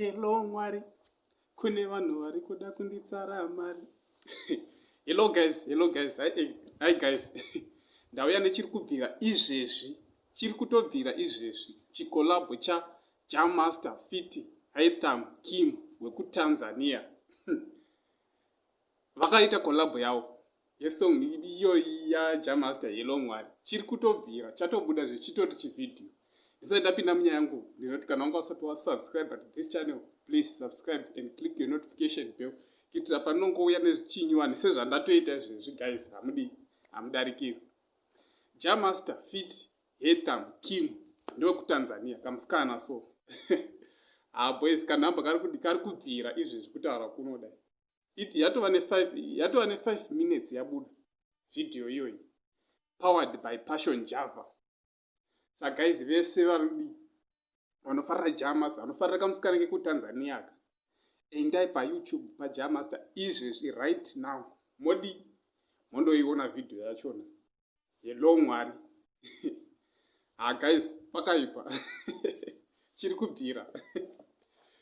Hello Mwari, kune vanhu vari kuda kunditsara mari. Hello guys, hi guys. Ndauya nechiri kubvira izvezvi, chiri kutobvira izvezvi, chikolabo cha Jammaster Fit Hytham Kim wekuTanzania. Vakaita kolabo yavo yesong iyoyi yaJammaster Hello Mwari. Chiri kutobvira, chatobuda zvichitori chividhio. Ndisati ndapinda munyaya yangu, ndinoti kana wanga usati wasubscribe to this channel, please subscribe and click your notification bell. Kuitira panongouya nezvichinyuwani sezvandatoita izvezvi guys, hamudarikiri. Jammaster Fit Hytham Kim ndewekuTanzania, kamusikana so. Boys, kanhamba kari kubvira izvezvi kutaura kunoda. Yatova ne 5 minutes yabuda video iyoyi. Powered by Passion Java. Sa guys, vese vanofarira Jammaster, vanofarira kamusikana kekuTanzania aka, endai paYouTube paJammaster izvezvi right now. Mondoiona video yachona. Hello Mwari. Guys, pakaipa. Chiri kubvira.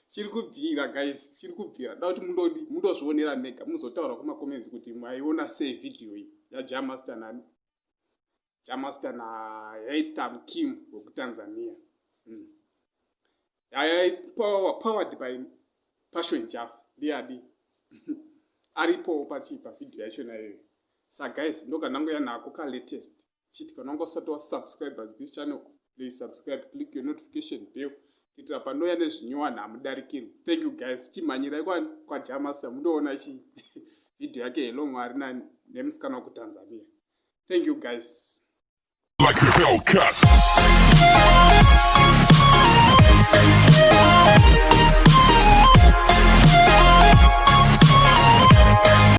Chiri kubvira guys, chiri kubvira. Da kuti mundozvionera mega, muzotaura kumacomments kuti maiona sei video iyi yaJammaster na Hytham Kim wekuTanzania. Powered by Passion Java. Ndiadi. Aripo pachipa video yachona iyoyo. Sa guys, ndoga nangoya nako ka latest. Chiti kana wanga usati wasubscribe to this channel, please subscribe, click your notification bell. Kuitira panoya nezvinyuwani hamudarikiri. Thank you guys. Chimhanyirai kwaJammaster mundoona video yake Hello Mwari nemusikana wekuTanzania. Thank you guys. Like a Hellcat.